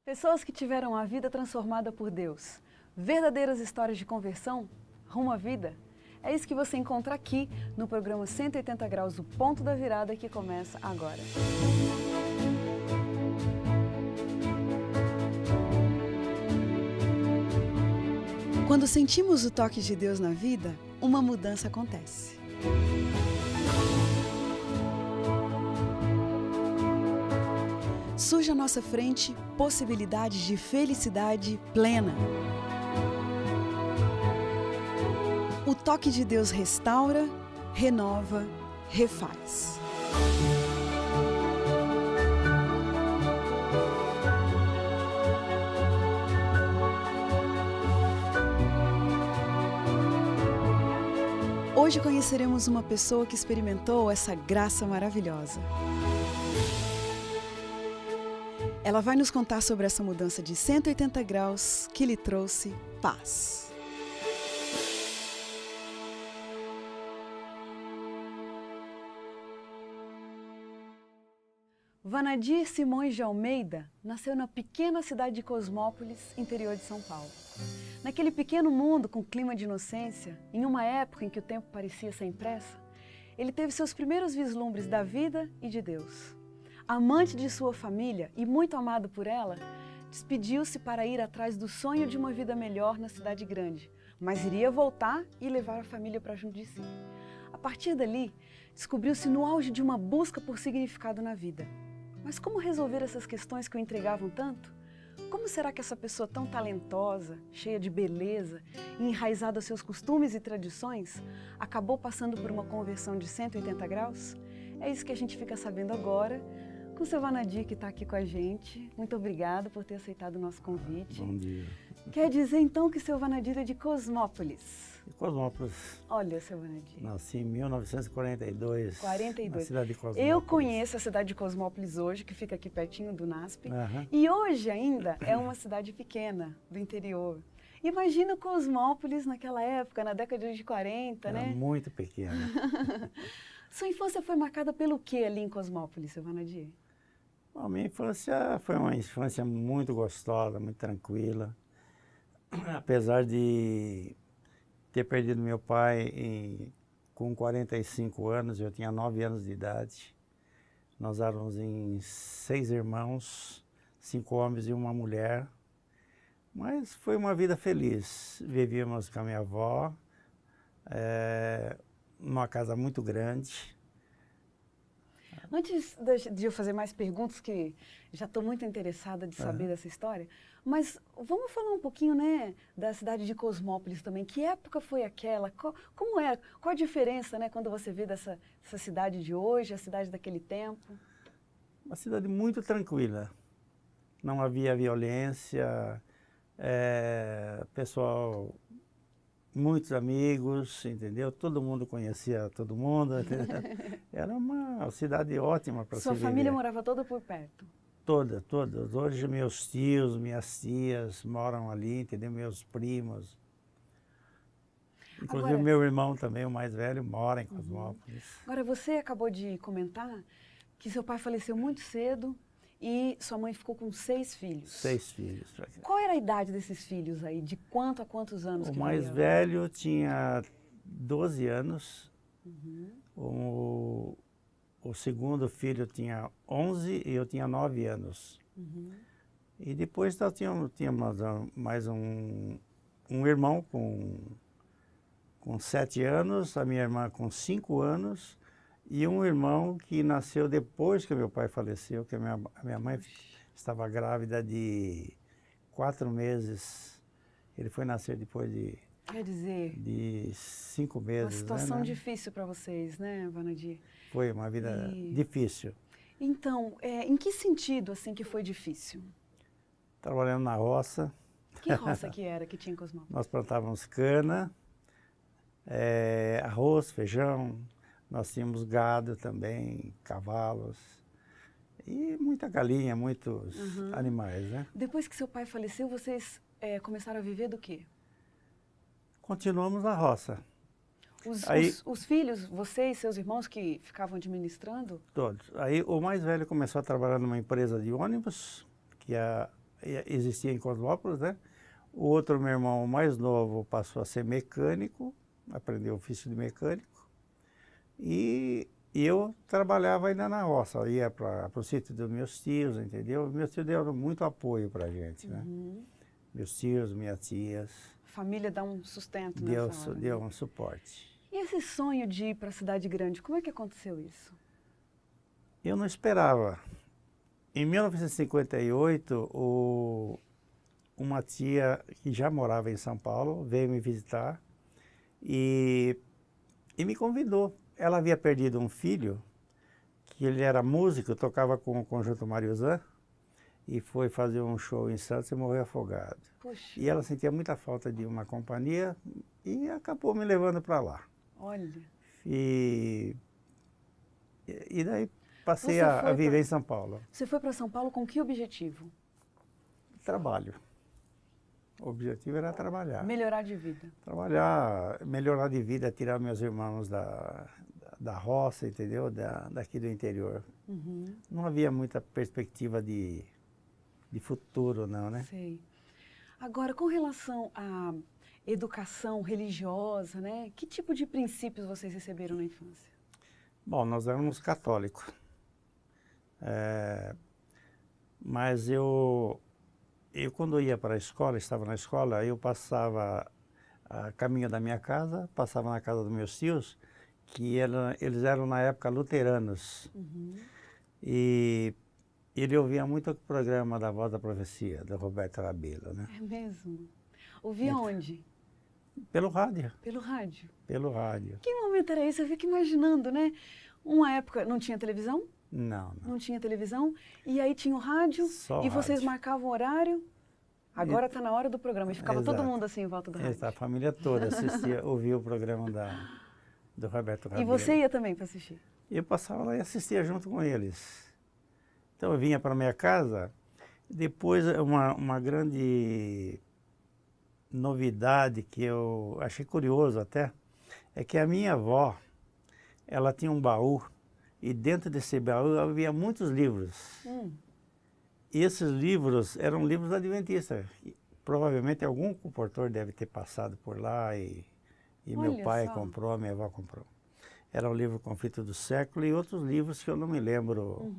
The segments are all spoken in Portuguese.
Pessoas que tiveram a vida transformada por Deus. Verdadeiras histórias de conversão rumo à vida. É isso que você encontra aqui no programa 180 Graus, o Ponto da Virada, que começa agora. Quando sentimos o toque de Deus na vida, uma mudança acontece. Surge à nossa frente possibilidades de felicidade plena. O toque de Deus restaura, renova, refaz. Hoje conheceremos uma pessoa que experimentou essa graça maravilhosa. Ela vai nos contar sobre essa mudança de 180 graus que lhe trouxe paz. Vanadir Simões de Almeida nasceu na pequena cidade de Cosmópolis, interior de São Paulo. Naquele pequeno mundo com clima de inocência, em uma época em que o tempo parecia sem pressa, ele teve seus primeiros vislumbres da vida e de Deus. Amante de sua família e muito amado por ela, despediu-se para ir atrás do sonho de uma vida melhor na cidade grande, mas iria voltar e levar a família para junto de si. A partir dali, descobriu-se no auge de uma busca por significado na vida. Mas como resolver essas questões que o intrigavam tanto? Como será que essa pessoa tão talentosa, cheia de beleza e enraizada aos seus costumes e tradições, acabou passando por uma conversão de 180 graus? É isso que a gente fica sabendo agora, com o seu Vanadir, que está aqui com a gente. Muito obrigada por ter aceitado o nosso convite. Bom dia. Quer dizer, então, que o seu Vanadir é de Cosmópolis? Cosmópolis. Olha, seu Vanadir. Nasci em 1942. 42. Na cidade de Cosmópolis. Eu conheço a cidade de Cosmópolis hoje, que fica aqui pertinho do NASP. Uhum. E hoje ainda é uma cidade pequena, do interior. Imagina Cosmópolis naquela época, na década de 40, Era né? muito pequena. Sua infância foi marcada pelo que ali em Cosmópolis, seu Vanadir? A minha infância foi uma infância muito gostosa, muito tranquila. Apesar de ter perdido meu pai com 45 anos, eu tinha 9 anos de idade. Nós éramos em 6 irmãos, 5 homens e uma mulher. Mas foi uma vida feliz. Vivíamos com a minha avó, numa casa muito grande. Antes de eu fazer mais perguntas, que já estou muito interessada de saber dessa história, mas vamos falar um pouquinho, né, da cidade de Cosmópolis também. Que época foi aquela? Como era? Qual a diferença, né, quando você vê dessa cidade de hoje, a cidade daquele tempo? Uma cidade muito tranquila. Não havia violência, pessoal, muitos amigos, entendeu? Todo mundo conhecia todo mundo, entendeu? Era uma cidade ótima para se viver. Sua família morava toda por perto? Toda. Hoje meus tios, minhas tias moram ali, entendeu? Meus primos. Inclusive Agora, meu irmão também, o mais velho, mora em Cosmópolis. Agora, você acabou de comentar que seu pai faleceu muito cedo e sua mãe ficou com 6 filhos. 6 filhos. Qual era a idade desses filhos aí? De quanto a quantos anos? O mais velho tinha 12 anos. O segundo filho tinha 11 e eu tinha 9 anos. E depois nós tínhamos mais um irmão com 7 anos, a minha irmã com 5 anos, e um irmão que nasceu depois que meu pai faleceu, que a minha mãe estava grávida de 4 meses. Ele foi nascer depois de... Quer dizer... De 5 meses, uma situação né? difícil para vocês, né, Vanadir? Foi uma vida difícil. Então, em que sentido, assim, que foi difícil? Trabalhando na roça. Que roça que era que tinha em Cosmópolis? Nós plantávamos cana, arroz, feijão. Nós tínhamos gado também, cavalos e muita galinha, muitos animais, né? Depois que seu pai faleceu, vocês começaram a viver do quê? Continuamos na roça. Os filhos, vocês, seus irmãos que ficavam administrando? Todos. Aí o mais velho começou a trabalhar numa empresa de ônibus, que existia em Cosmópolis, né? O outro, meu irmão mais novo, passou a ser mecânico, aprendeu o ofício de mecânico. E eu trabalhava ainda na roça, eu ia para o sítio dos meus tios, entendeu? Meus tios deram muito apoio para a gente, né? Meus tios, minhas tias. A família dá um sustento nessa hora. Deu um suporte. E esse sonho de ir para a cidade grande, como é que aconteceu isso? Eu não esperava. Em 1958, uma tia que já morava em São Paulo veio me visitar e me convidou. Ela havia perdido um filho, que ele era músico, tocava com o Conjunto Mariozan, e foi fazer um show em Santos e morreu afogado. Puxa. E ela sentia muita falta de uma companhia e acabou me levando para lá. Olha. E daí passei a viver em São Paulo. Você foi para São Paulo com que objetivo? Trabalho. O objetivo era trabalhar. Melhorar de vida. Trabalhar, melhorar de vida, tirar meus irmãos da roça, entendeu? Daqui do interior. Não havia muita perspectiva de futuro, não, né? Sei. Agora, com relação à educação religiosa, né? Que tipo de princípios vocês receberam na infância? Bom, nós éramos católicos. Mas eu quando ia para a escola, estava na escola, eu passava a caminho da minha casa, passava na casa dos meus tios, que eles eram na época luteranos. E ele ouvia muito o programa da Voz da Profecia, do Roberto Rabelo, né? É mesmo? Ouvia onde? Pelo rádio. Pelo rádio? Pelo rádio. Que momento era esse? Eu fico imaginando, né? Uma época não tinha televisão? Não. Não tinha televisão? E aí tinha o rádio? Só e vocês rádio. marcavam o horário? Agora está na hora do programa. E ficava todo mundo assim em volta do rádio. A família toda assistia, ouvia o programa do Roberto Rabelo. E você ia também para assistir? Eu passava lá e assistia junto com eles. Então eu vinha para minha casa, depois uma grande novidade que eu achei curioso até, é que a minha avó, ela tinha um baú, e dentro desse baú havia muitos livros. E esses livros eram livros adventistas. E, provavelmente algum comportor deve ter passado por lá e meu pai comprou, minha avó comprou. Era o livro Conflito do Século e outros livros que eu não me lembro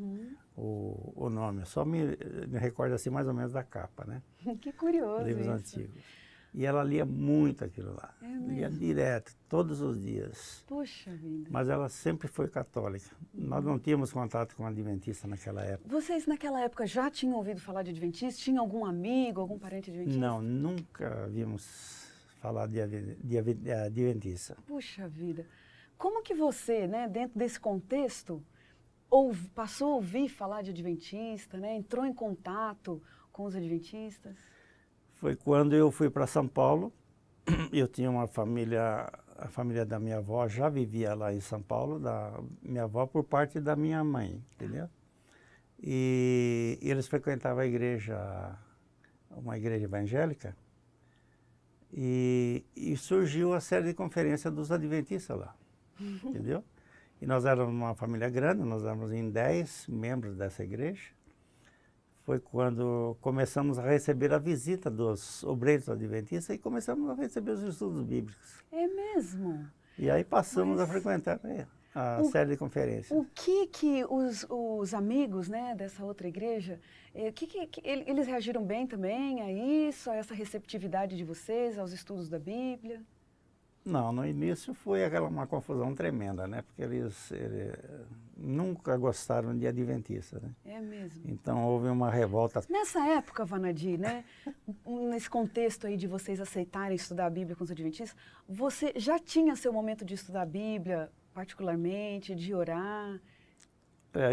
o nome. Só me recordo assim mais ou menos da capa, né? Que curioso livros isso. antigos. E ela lia muito aquilo lá. É mesmo? Lia direto, todos os dias. Puxa vida. Mas ela sempre foi católica. Nós não tínhamos contato com adventista naquela época. Vocês naquela época já tinham ouvido falar de adventista? Tinha algum amigo, algum parente adventista? Não, nunca havíamos falar de adventista. Puxa vida. Como que você, né, dentro desse contexto, passou a ouvir falar de adventista, né? Entrou em contato com os adventistas? Foi quando eu fui para São Paulo. Eu tinha uma família, a família da minha avó já vivia lá em São Paulo, da minha avó por parte da minha mãe, entendeu? E eles frequentavam a igreja, uma igreja evangélica, e surgiu a série de conferências dos adventistas lá, entendeu? E nós éramos uma família grande, nós éramos em 10 membros dessa igreja. Foi quando começamos a receber a visita dos obreiros adventistas e começamos a receber os estudos bíblicos. É mesmo? E aí passamos a frequentar a série de conferências. O que os amigos, né, dessa outra igreja, eles reagiram bem também a isso, a essa receptividade de vocês, aos estudos da Bíblia? Não, no início foi uma confusão tremenda, né? Porque eles nunca gostaram de adventista, né? É mesmo? Então houve uma revolta. Nessa época, Vanadi, né? Nesse contexto aí de vocês aceitarem estudar a Bíblia com os adventistas, você já tinha seu momento de estudar a Bíblia, particularmente, de orar?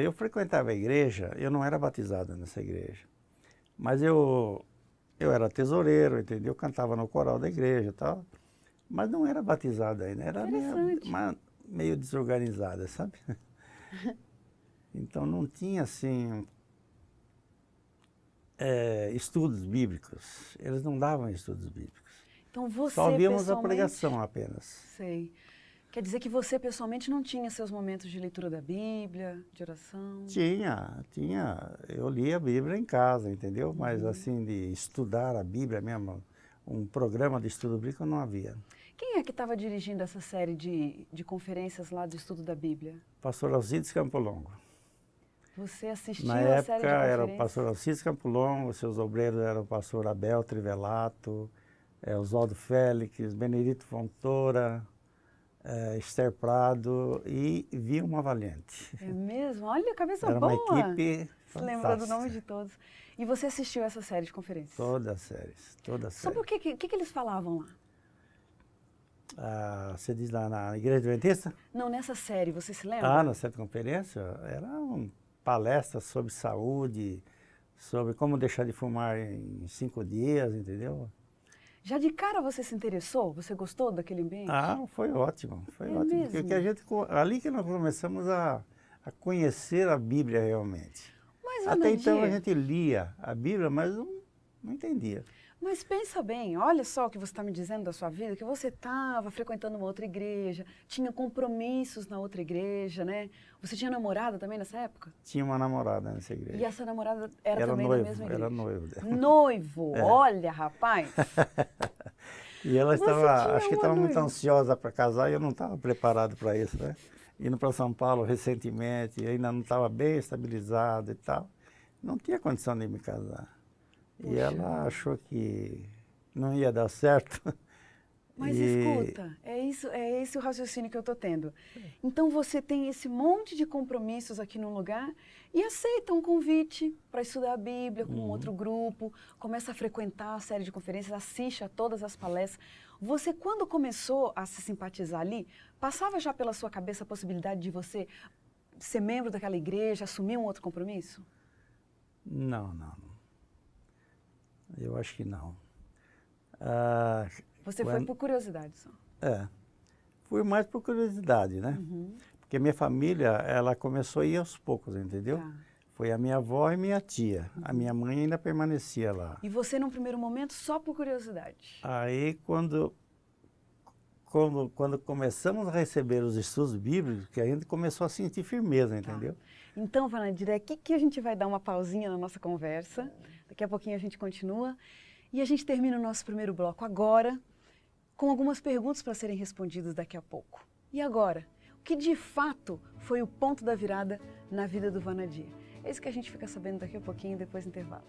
Eu frequentava a igreja, eu não era batizado nessa igreja, mas eu era tesoureiro, entendeu? Eu cantava no coral da igreja e tal. Mas não era batizada ainda, era meio desorganizada, sabe? Então não tinha, assim, estudos bíblicos. Eles não davam estudos bíblicos. Então você, só víamos a pregação apenas. Sei. Quer dizer que você, pessoalmente, não tinha seus momentos de leitura da Bíblia, de oração? Tinha. Eu lia a Bíblia em casa, entendeu? Mas assim, de estudar a Bíblia mesmo, um programa de estudo bíblico não havia. Quem é que estava dirigindo essa série de conferências lá do estudo da Bíblia? Pastor Alcides Campo Longo. Você assistiu Na a série de época conferências? era o pastor Alcides Campo Longo, seus obreiros eram o pastor Abel Trivelato, Oswaldo Félix, Benedito Fontoura, Esther Prado e Vilma Valente. É mesmo? Olha, cabeça Era boa! uma equipe Você lembra do nome fantástica. de todos. E você assistiu essa série de conferências? Todas as séries, todas as Sobre séries. o que eles falavam lá? Você diz lá na Igreja Adventista? Não, nessa série, você se lembra? Na série de conferência, eram palestras sobre saúde, sobre como deixar de fumar em 5 dias, entendeu? Já de cara você se interessou? Você gostou daquele ambiente? Foi ótimo, foi É ótimo. mesmo? Porque ali que nós começamos a conhecer a Bíblia realmente. Mas, Até então a Vanadir, gente lia a Bíblia, mas não entendia. mas pensa bem, olha só o que você está me dizendo da sua vida, que você estava frequentando uma outra igreja, tinha compromissos na outra igreja, né? Você tinha namorada também nessa época? Tinha uma namorada nessa igreja. E essa namorada era Era também noivo, da mesma igreja? era noivo dela. Noivo, olha, rapaz. E ela Você tinha estava, acho que uma estava muito noiva. ansiosa para casar e eu não estava preparado para isso, né? Indo para São Paulo recentemente, ainda não estava bem estabilizado e tal. Não tinha condição de me casar. E Puxa. ela achou que não ia dar certo. Mas E- escuta, é esse o raciocínio que eu estou tendo. Então você tem esse monte de compromissos aqui num lugar e aceita um convite para estudar a Bíblia com um outro grupo, começa a frequentar a série de conferências, assiste a todas as palestras. Você, quando começou a se simpatizar ali, passava já pela sua cabeça a possibilidade de você ser membro daquela igreja, assumir um outro compromisso? Não. Eu acho que não. Você foi Quando- por curiosidade só. Fui mais por curiosidade, né? Uhum. Porque minha família, ela começou a ir aos poucos, entendeu? Tá. Foi a minha avó e minha tia. A minha mãe ainda permanecia lá. E você, num primeiro momento, só por curiosidade? Aí, quando começamos a receber os estudos bíblicos, que a gente começou a sentir firmeza, entendeu? Então, Vanadir, é aqui que a gente vai dar uma pausinha na nossa conversa. Daqui a pouquinho a gente continua. E a gente termina o nosso primeiro bloco agora, com algumas perguntas para serem respondidas daqui a pouco. E agora, o que de fato foi o ponto da virada na vida do Vanadir? É isso que a gente fica sabendo daqui a pouquinho, depois do intervalo.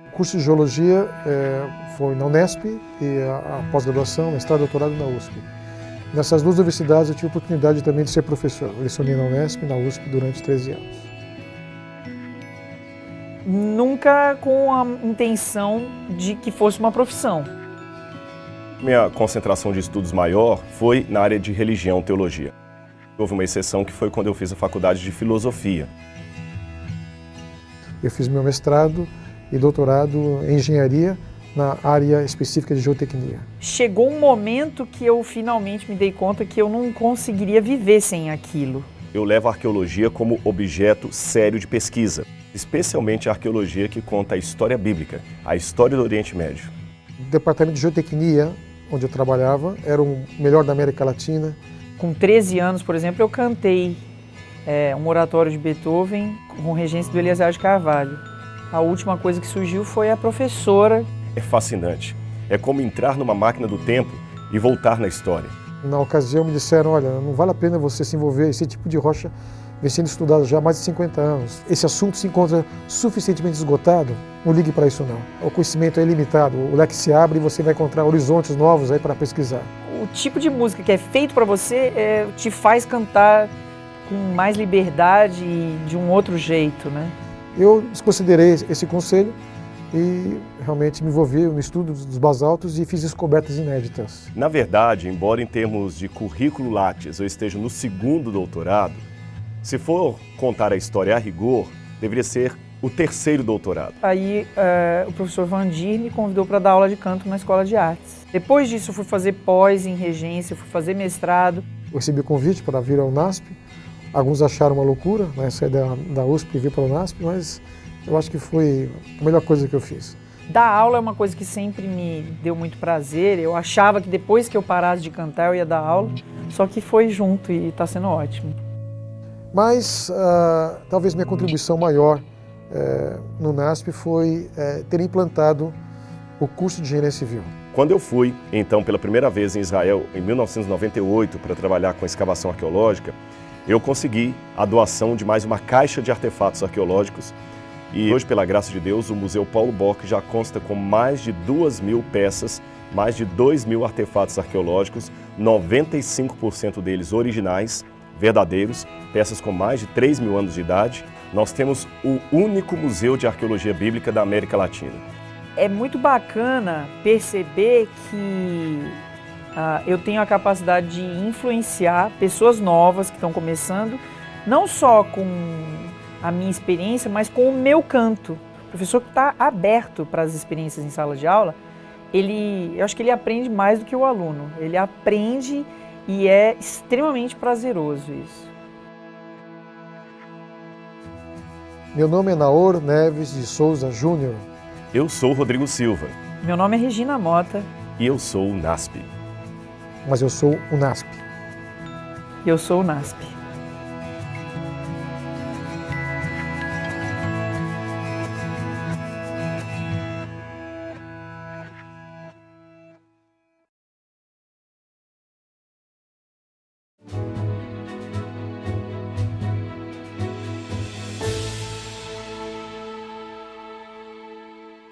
O curso de Geologia foi na Unesp e a pós-graduação, mestrado e doutorado na USP. Nessas duas universidades eu tive a oportunidade também de ser professor. Eu lecionei na Unesp e na USP durante 13 anos. Nunca com a intenção de que fosse uma profissão. Minha concentração de estudos maior foi na área de religião, teologia. Houve uma exceção que foi quando eu fiz a faculdade de filosofia. Eu fiz meu mestrado e doutorado em engenharia na área específica de geotecnia. Chegou um momento que eu finalmente me dei conta que eu não conseguiria viver sem aquilo. Eu levo a arqueologia como objeto sério de pesquisa, especialmente a arqueologia que conta a história bíblica, a história do Oriente Médio. O departamento de geotecnia, onde eu trabalhava, era o melhor da América Latina. Com 13 anos, por exemplo, eu cantei um oratório de Beethoven com regência do Eliezer de Carvalho. A última coisa que surgiu foi a professora. É fascinante. É como entrar numa máquina do tempo e voltar na história. Na ocasião me disseram, olha, não vale a pena você se envolver, esse tipo de rocha vem sendo estudado já há mais de 50 anos. Esse assunto se encontra suficientemente esgotado, não ligue para isso não. O conhecimento é ilimitado, o leque se abre e você vai encontrar horizontes novos aí para pesquisar. O tipo de música que é feito para você te faz cantar com mais liberdade e de um outro jeito, né? Eu desconsiderei esse conselho e realmente me envolvi no estudo dos basaltos e fiz descobertas inéditas. Na verdade, embora em termos de currículo Lattes eu esteja no 2º doutorado, se for contar a história a rigor, deveria ser o 3º doutorado. Aí o professor Vandir me convidou para dar aula de canto na Escola de Artes. Depois disso eu fui fazer pós em regência, fui fazer mestrado. Eu recebi o convite para vir ao UNASP, Alguns acharam uma loucura, né, sair da USP e vir para o UNASP, mas eu acho que foi a melhor coisa que eu fiz. Dar aula é uma coisa que sempre me deu muito prazer. Eu achava que depois que eu parasse de cantar eu ia dar aula, só que foi junto e está sendo ótimo. Mas talvez minha contribuição maior no UNASP foi ter implantado o curso de engenharia civil. Quando eu fui, então, pela primeira vez em Israel, em 1998, para trabalhar com escavação arqueológica, eu consegui a doação de mais uma caixa de artefatos arqueológicos. E hoje, pela graça de Deus, o Museu Paulo Bock já consta com mais de 2.000 peças, mais de 2.000 artefatos arqueológicos, 95% deles originais, verdadeiros, peças com mais de 3.000 anos de idade. Nós temos o único museu de arqueologia bíblica da América Latina. É muito bacana perceber que eu tenho a capacidade de influenciar pessoas novas que estão começando, não só com a minha experiência, mas com o meu canto. O professor que está aberto para as experiências em sala de aula, eu acho que ele aprende mais do que o aluno. Ele aprende e é extremamente prazeroso isso. Meu nome é Naor Neves de Souza Júnior. Eu sou Rodrigo Silva. Meu nome é Regina Mota. E eu sou o NASP. Mas eu sou o NASP. E eu sou o NASP.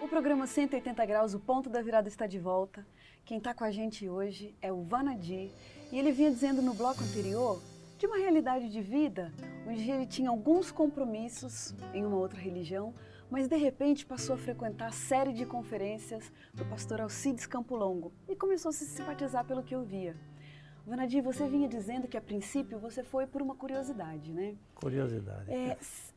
O programa 180 Graus, o Ponto da Virada está de volta. Quem está com a gente hoje é o Vanadi. E ele vinha dizendo no bloco anterior de uma realidade de vida onde ele tinha alguns compromissos em uma outra religião, mas de repente passou a frequentar a série de conferências do pastor Alcides Campo Longo e começou a se simpatizar pelo que eu via. Vanadi, você vinha dizendo que a princípio você foi por uma curiosidade, né? Curiosidade.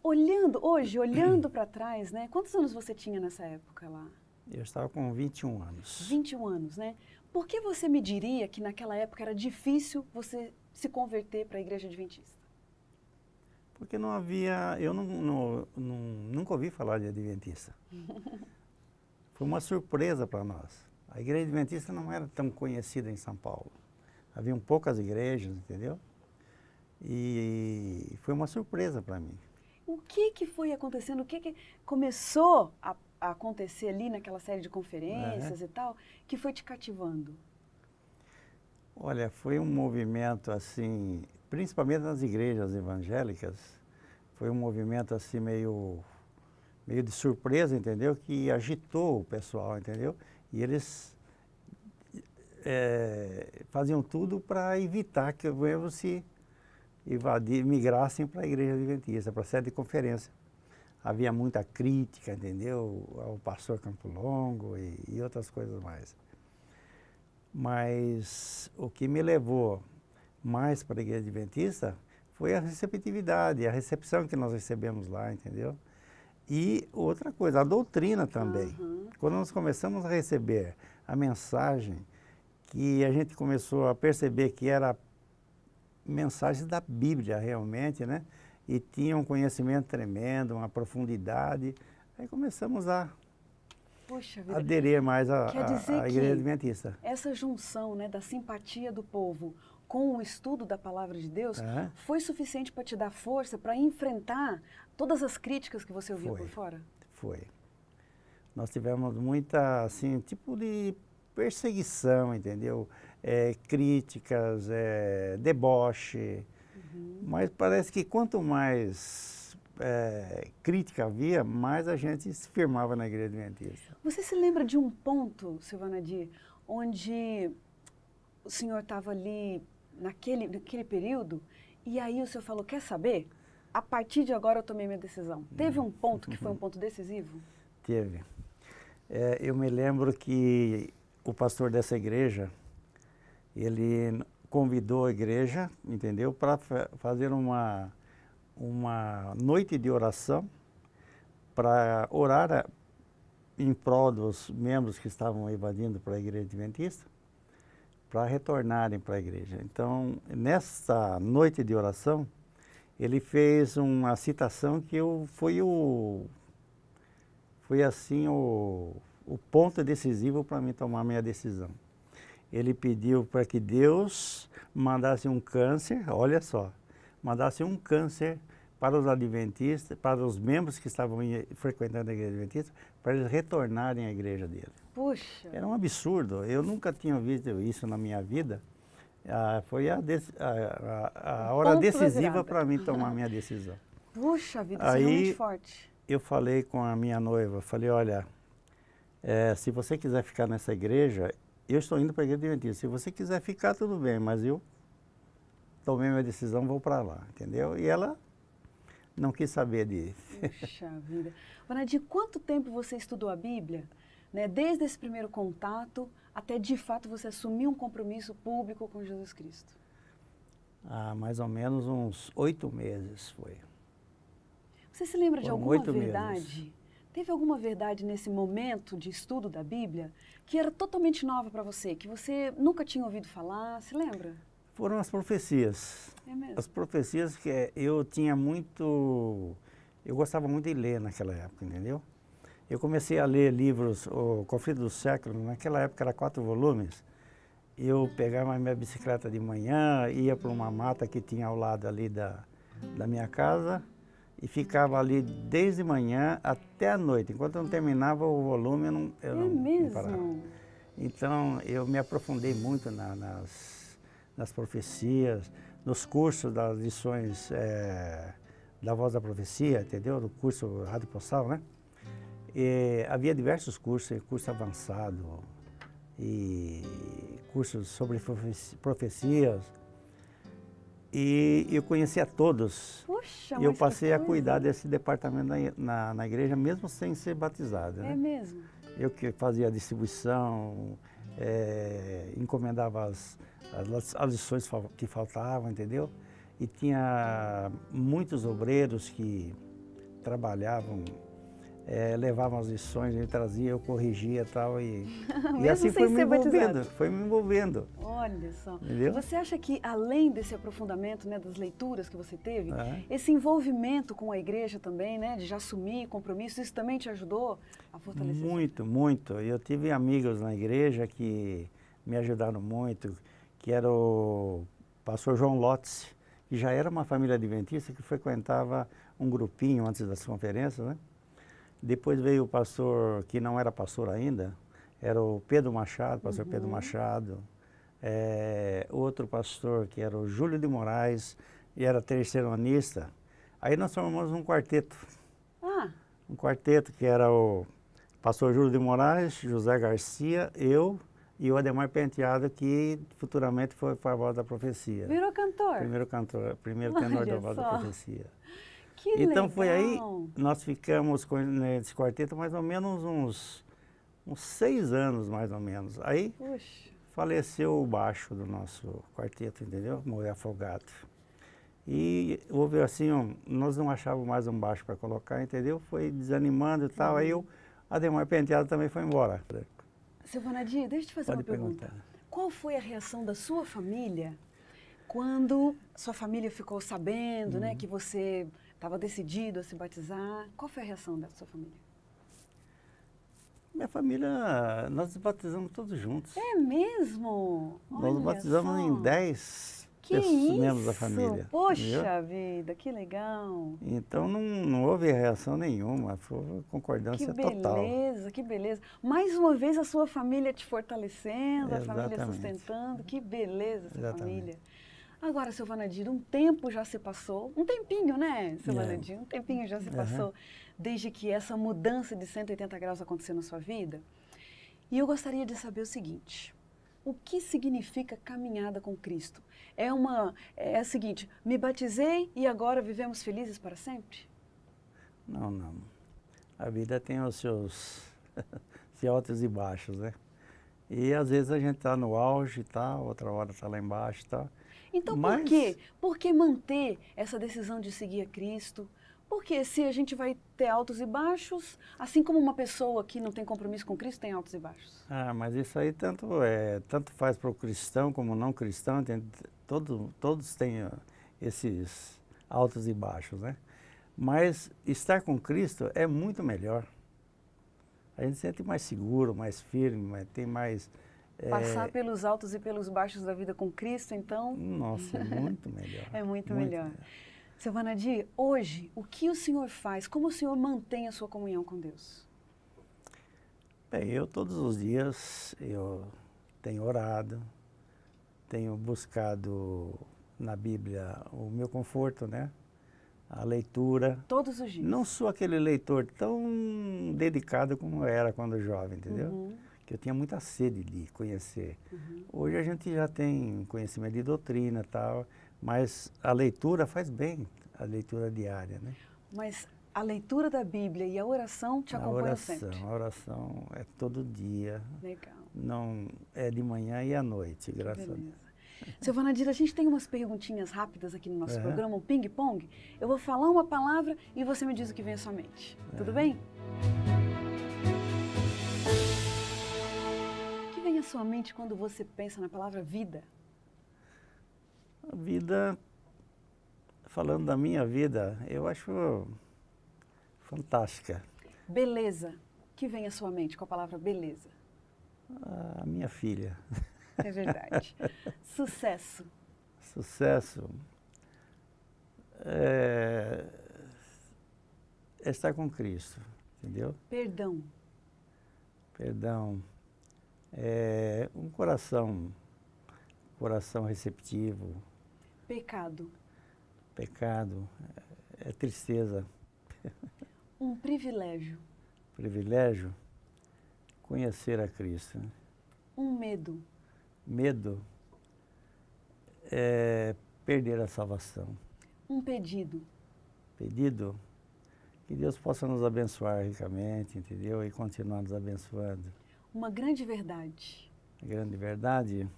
Olhando para trás, né? Quantos anos você tinha nessa época lá? Eu estava com 21 anos. 21 anos, né? Por que você me diria que naquela época era difícil você se converter para a Igreja Adventista? Porque não havia, eu nunca ouvi falar de Adventista. Foi uma surpresa para nós. A Igreja Adventista não era tão conhecida em São Paulo. Haviam poucas igrejas, entendeu? E foi uma surpresa para mim. O que foi acontecendo? O que começou a acontecer ali naquela série de conferências e tal, que foi te cativando? Olha, foi um movimento assim, principalmente nas igrejas evangélicas, foi um movimento assim meio de surpresa, entendeu? Que agitou o pessoal, entendeu? E eles faziam tudo para evitar que os membros se migrassem para a Igreja Adventista, para a sede de conferência. Havia muita crítica, entendeu? Ao pastor Campo Longo e outras coisas mais. Mas o que me levou mais para a Igreja Adventista foi a receptividade, a recepção que nós recebemos lá, entendeu? E outra coisa, a doutrina também. Quando nós começamos a receber a mensagem, que a gente começou a perceber que era mensagens da Bíblia realmente, né? E tinha um conhecimento tremendo, uma profundidade. Aí começamos a aderir mais à Igreja Adventista. Essa junção, né, da simpatia do povo com o estudo da Palavra de Deus foi suficiente para te dar força para enfrentar todas as críticas que você ouvia por fora? Foi. Nós tivemos muita, assim, tipo de perseguição, entendeu? Críticas, deboche. Mas parece que quanto mais crítica havia, mais a gente se firmava na Igreja Adventista. Você se lembra de um ponto, seu Vanadi, onde o senhor estava ali naquele período e aí o senhor falou, quer saber? A partir de agora eu tomei minha decisão. Teve um ponto que foi um ponto decisivo? Teve. Eu me lembro que o pastor dessa igreja, ele convidou a igreja, entendeu, para fazer uma noite de oração, para orar em prol dos membros que estavam evadindo para a Igreja Adventista, para retornarem para a igreja. Então, nessa noite de oração, ele fez uma citação que foi assim o ponto decisivo para mim tomar a minha decisão. Ele pediu para que Deus mandasse um câncer, olha só, mandasse um câncer para os adventistas, para os membros que estavam frequentando a igreja adventista, para eles retornarem à igreja dele. Puxa. Era um absurdo, eu nunca tinha visto isso na minha vida. Foi a hora Ponto da decisiva virada. para mim tomar a minha decisão. Puxa vida, isso é Aí- realmente forte. Eu falei com a minha noiva, falei, olha, se você quiser ficar nessa igreja, eu estou indo para a igreja adventista. Se você quiser ficar, tudo bem, mas eu tomei minha decisão, vou para lá, entendeu? E ela não quis saber de... Puxa vida. Vanadi, quanto tempo você estudou a Bíblia? Né? Desde esse primeiro contato até de fato você assumir um compromisso público com Jesus Cristo. mais ou menos uns 8 meses foi. Você se lembra de Foram alguma 8 meses. verdade? Teve alguma verdade nesse momento de estudo da Bíblia que era totalmente nova para você, que você nunca tinha ouvido falar? Se lembra? Foram as profecias. É mesmo? As profecias que eu tinha muito... Eu gostava muito de ler naquela época, entendeu? Eu comecei a ler livros, o Conflito do Século, naquela época era 4 volumes. Eu pegava a minha bicicleta de manhã, ia para uma mata que tinha ao lado ali da minha casa e ficava ali desde manhã até a noite. Enquanto eu não terminava o volume, eu não parava. mesmo? Então, eu me aprofundei muito nas profecias, nos cursos das lições da Voz da Profecia, entendeu? Do curso Rádio Postal, né? Havia diversos cursos, curso avançado e cursos sobre profecias. E eu conhecia todos. Puxa, E eu mas que passei a coisa. cuidar desse departamento na igreja, mesmo sem ser batizado, É né? mesmo? Eu que fazia a distribuição, encomendava as lições que faltavam, entendeu? E tinha muitos obreiros que trabalhavam, levavam as lições, ele trazia, eu corrigia e tal. E Mesmo assim sem foi me ser batizado. envolvendo, foi me envolvendo. Olha só. Entendeu? Você acha que, além desse aprofundamento, né, das leituras que você teve, É. esse envolvimento com a igreja também, né, de já assumir compromisso, isso também te ajudou a fortalecer? Muito, muito. Eu tive amigos na igreja que me ajudaram muito, que era o pastor João Lotz, que já era uma família adventista que frequentava um grupinho antes das conferências, né? Depois veio o pastor, que não era pastor ainda, era o Pedro Machado, pastor Pedro Machado. Outro pastor que era o Júlio de Moraes, e era terceironista. Aí nós formamos um quarteto. Ah, Um quarteto que era o pastor Júlio de Moraes, José Garcia, eu e o Ademar Penteado, que futuramente foi para a Voz da Profecia. virou cantor? Primeiro tenor Olha da Voz da só. Profecia. Que Então legal. foi aí, nós ficamos nesse quarteto mais ou menos uns 6 anos, mais ou menos. Aí Puxa, faleceu o baixo do nosso quarteto, entendeu? Morreu afogado. E houve assim, nós não achávamos mais um baixo para colocar, entendeu? Foi desanimando e tal, aí o Ademar Penteado também foi embora. seu Vanadi, deixa eu te fazer Pode uma pergunta. perguntar. Qual foi a reação da sua família quando sua família ficou sabendo, né, que você estava decidido a se batizar? Qual foi a reação da sua família? Minha família, nós batizamos todos juntos. É mesmo? Nós Olha batizamos só. em 10 Que membros da isso? família. Poxa entendeu? vida, que legal. Então não houve reação nenhuma, foi concordância total. Que beleza. Mais uma vez a sua família te fortalecendo, a família Exatamente. sustentando. Que beleza essa Exatamente. família. Agora, seu Vanadir, um tempo já se passou, um tempinho, né, seu É. Vanadir? Um tempinho já se passou, desde que essa mudança de 180 graus aconteceu na sua vida. E eu gostaria de saber o seguinte, o que significa caminhada com Cristo? É o seguinte, me batizei e agora vivemos felizes para sempre? Não. A vida tem os seus altos e baixos, né? E às vezes a gente está no auge e tal, outra hora está lá embaixo e tal. Então, por Mas- quê? Por que manter essa decisão de seguir a Cristo? Porque se a gente vai ter altos e baixos, assim como uma pessoa que não tem compromisso com Cristo tem altos e baixos. Mas isso aí tanto faz para o cristão como não cristão, todos têm esses altos e baixos, né? Mas estar com Cristo é muito melhor. A gente se sente mais seguro, mais firme, tem mais... Passar pelos altos e pelos baixos da vida com Cristo, então... Nossa, é muito melhor. É muito melhor. Seu Vanadir, hoje, o que o senhor faz? Como o senhor mantém a sua comunhão com Deus? Bem, eu todos os dias eu tenho orado, tenho buscado na Bíblia o meu conforto, né? A leitura. Todos os dias? Não sou aquele leitor tão dedicado como eu era quando jovem, entendeu? Que eu tinha muita sede de conhecer. Hoje a gente já tem conhecimento de doutrina e tal, mas a leitura faz bem, a leitura diária, né? Mas a leitura da Bíblia e a oração te acompanham sempre? A oração é todo dia. Legal. Não é de manhã e à noite, graças a Deus. Seu Vanadir, a gente tem umas perguntinhas rápidas aqui no nosso programa, um ping-pong. Eu vou falar uma palavra e você me diz o que vem à sua mente. Tudo bem? O que vem à sua mente quando você pensa na palavra vida? A vida, falando da minha vida, eu acho fantástica. Beleza. O que vem à sua mente com a palavra beleza? A minha filha. É verdade. Sucesso. Sucesso é estar com Cristo, entendeu? Perdão. Perdão é um coração receptivo. Pecado. Pecado é tristeza. Um privilégio. Privilégio, conhecer a Cristo. Um medo. Medo é perder a salvação. Um pedido. Pedido, que Deus possa nos abençoar ricamente, entendeu? E continuar nos abençoando. Uma grande verdade. A grande verdade,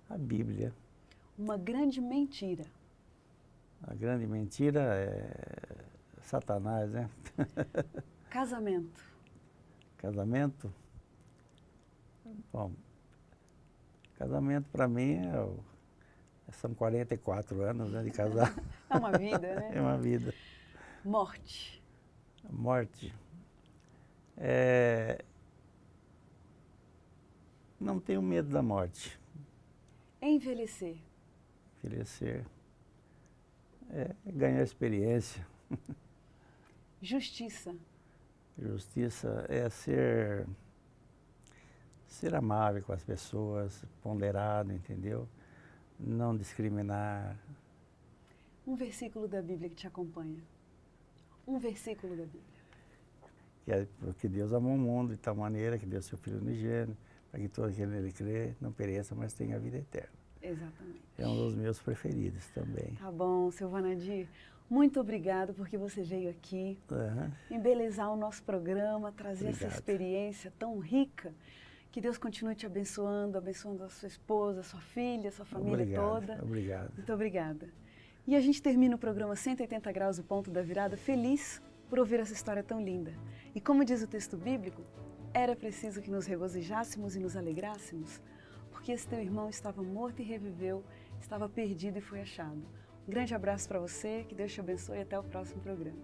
a Bíblia. Uma grande mentira. A grande mentira é Satanás, né? Casamento. Casamento? Bom, casamento para mim são 44 anos, né, de casar. É uma vida, né? É uma vida. Morte. Morte. Não tenho medo da morte. Envelhecer. Envelhecer é ganhar experiência. Justiça. Justiça é ser amável com as pessoas, ponderado, entendeu? Não discriminar. Um versículo da Bíblia que te acompanha. Um versículo da Bíblia. Porque Deus amou o mundo de tal maneira que deu seu Filho unigênito, para que todo aquele nele crê não pereça, mas tenha a vida eterna. Exatamente. É um dos meus preferidos também. Tá bom, seu Vanadir. Muito obrigado porque você veio aqui embelezar o nosso programa, trazer essa experiência tão rica. Que Deus continue te abençoando, abençoando a sua esposa, a sua filha, a sua família toda. Obrigado. Muito obrigada. E a gente termina o programa 180 Graus, o Ponto da Virada, feliz por ouvir essa história tão linda. E como diz o texto bíblico, era preciso que nos regozijássemos e nos alegrássemos, porque esse teu irmão estava morto e reviveu, estava perdido e foi achado. Um grande abraço para você, que Deus te abençoe e até o próximo programa.